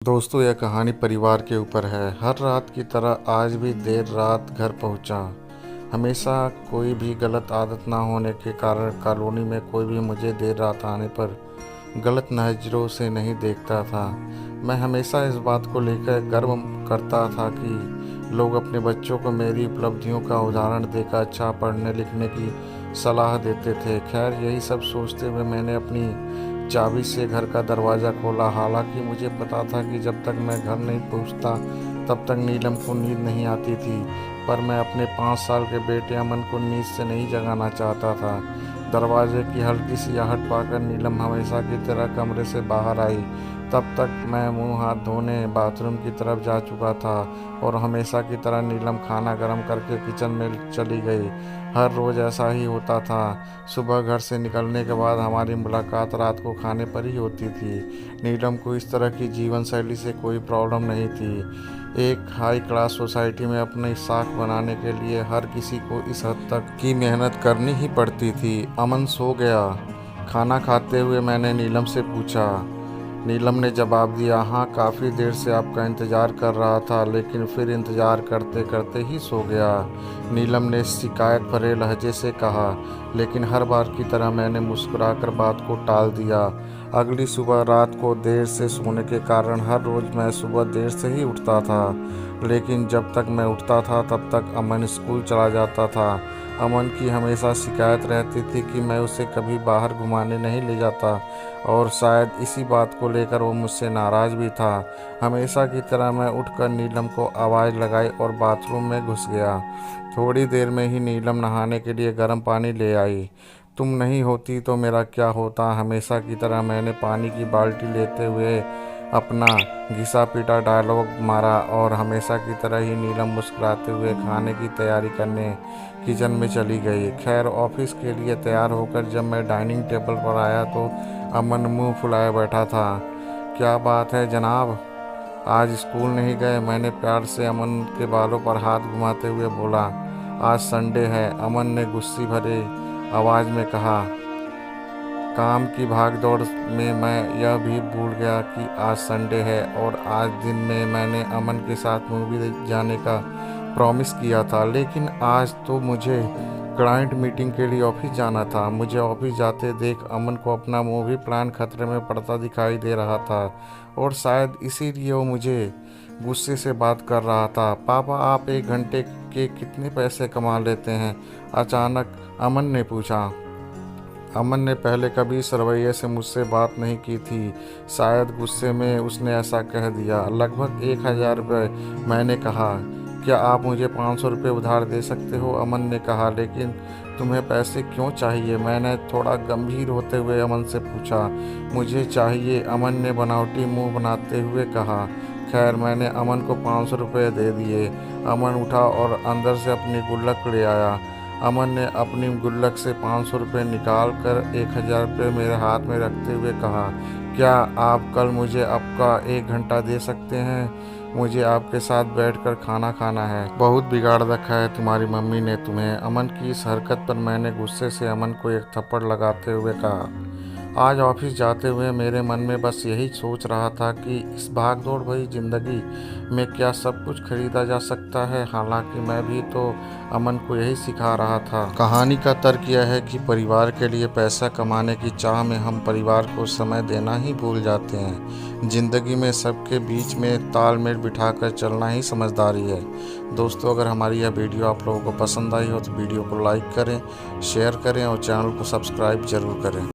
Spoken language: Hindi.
दोस्तों, यह कहानी परिवार के ऊपर है। हर रात की तरह आज भी देर रात घर पहुंचा। हमेशा कोई भी गलत आदत ना होने के कारण कॉलोनी में कोई भी मुझे देर रात आने पर गलत नज़रों से नहीं देखता था। मैं हमेशा इस बात को लेकर गर्व करता था कि लोग अपने बच्चों को मेरी उपलब्धियों का उदाहरण देकर अच्छा पढ़ने लिखने की सलाह देते थे। खैर, यही सब सोचते हुए मैंने अपनी चाबी से घर का दरवाज़ा खोला। हालांकि मुझे पता था कि जब तक मैं घर नहीं पहुंचता तब तक नीलम को नींद नहीं आती थी, पर मैं अपने 5 साल के बेटे अमन को नींद से नहीं जगाना चाहता था। दरवाजे की हल्की सी आहट पाकर नीलम हमेशा की तरह कमरे से बाहर आई। तब तक मैं मुंह हाथ धोने बाथरूम की तरफ जा चुका था और हमेशा की तरह नीलम खाना गर्म करके किचन में चली गई। हर रोज़ ऐसा ही होता था। सुबह घर से निकलने के बाद हमारी मुलाकात रात को खाने पर ही होती थी। नीलम को इस तरह की जीवन शैली से कोई प्रॉब्लम नहीं थी। एक हाई क्लास सोसाइटी में अपनी साख बनाने के लिए हर किसी को इस हद तक की मेहनत करनी ही पड़ती थी। अमन सो गया? खाना खाते हुए मैंने नीलम से पूछा। नीलम ने जवाब दिया, हाँ, काफ़ी देर से आपका इंतज़ार कर रहा था, लेकिन फिर इंतज़ार करते करते ही सो गया। नीलम ने शिकायत भरे लहजे से कहा, लेकिन हर बार की तरह मैंने मुस्कुराकर बात को टाल दिया। अगली सुबह रात को देर से सोने के कारण हर रोज़ मैं सुबह देर से ही उठता था, लेकिन जब तक मैं उठता था तब तक अमन स्कूल चला जाता था। अमन की हमेशा शिकायत रहती थी कि मैं उसे कभी बाहर घुमाने नहीं ले जाता और शायद इसी बात को लेकर वो मुझसे नाराज़ भी था। हमेशा की तरह मैं उठकर नीलम को आवाज़ लगाई और बाथरूम में घुस गया। थोड़ी देर में ही नीलम नहाने के लिए गर्म पानी ले आई। तुम नहीं होती तो मेरा क्या होता? हमेशा की तरह मैंने पानी की बाल्टी लेते हुए अपना घिसा पीटा डायलॉग मारा और हमेशा की तरह ही नीलम मुस्कुराते हुए खाने की तैयारी करने किचन में चली गई। खैर, ऑफिस के लिए तैयार होकर जब मैं डाइनिंग टेबल पर आया तो अमन मुंह फुलाए बैठा था। क्या बात है जनाब, आज स्कूल नहीं गए? मैंने प्यार से अमन के बालों पर हाथ घुमाते हुए बोला। आज संडे है, अमन ने गुस्से भरे आवाज़ में कहा। काम की भागदौड़ में मैं यह भी भूल गया कि आज संडे है और आज दिन में मैंने अमन के साथ मूवी जाने का प्रॉमिस किया था, लेकिन आज तो मुझे क्लाइंट मीटिंग के लिए ऑफिस जाना था। मुझे ऑफिस जाते देख अमन को अपना मूवी प्लान खतरे में पड़ता दिखाई दे रहा था और शायद इसीलिए वो मुझे गुस्से से बात कर रहा था। पापा, आप 1 घंटे के कितने पैसे कमा लेते हैं? अचानक अमन ने पूछा। अमन ने पहले कभी इस रवैये से मुझसे बात नहीं की थी। शायद गुस्से में उसने ऐसा कह दिया। लगभग 1000 रुपये, मैंने कहा। क्या आप मुझे 500 रुपये उधार दे सकते हो? अमन ने कहा। लेकिन तुम्हें पैसे क्यों चाहिए? मैंने थोड़ा गंभीर होते हुए अमन से पूछा। मुझे चाहिए, अमन ने बनावटी मुंह बनाते हुए कहा। खैर, मैंने अमन को 500 रुपये दे दिए। अमन उठा और अंदर से अपनी गुल्लक ले आया। अमन ने अपनी गुल्लक से 500 रुपये निकाल कर 1000 रुपये मेरे हाथ में रखते हुए कहा, क्या आप कल मुझे आपका 1 घंटा दे सकते हैं? मुझे आपके साथ बैठकर खाना खाना है। बहुत बिगाड़ रखा है तुम्हारी मम्मी ने तुम्हें। अमन की इस हरकत पर मैंने गुस्से से अमन को एक थप्पड़ लगाते हुए कहा। आज ऑफिस जाते हुए मेरे मन में बस यही सोच रहा था कि इस भागदौड़ भरी ज़िंदगी में क्या सब कुछ खरीदा जा सकता है। हालांकि मैं भी तो अमन को यही सिखा रहा था। कहानी का तर्क यह है कि परिवार के लिए पैसा कमाने की चाह में हम परिवार को समय देना ही भूल जाते हैं। ज़िंदगी में सबके बीच में तालमेल बिठाकर चलना ही समझदारी है। दोस्तों, अगर हमारी यह वीडियो आप लोगों को पसंद आई हो तो वीडियो को लाइक करें, शेयर करें और चैनल को सब्सक्राइब ज़रूर करें।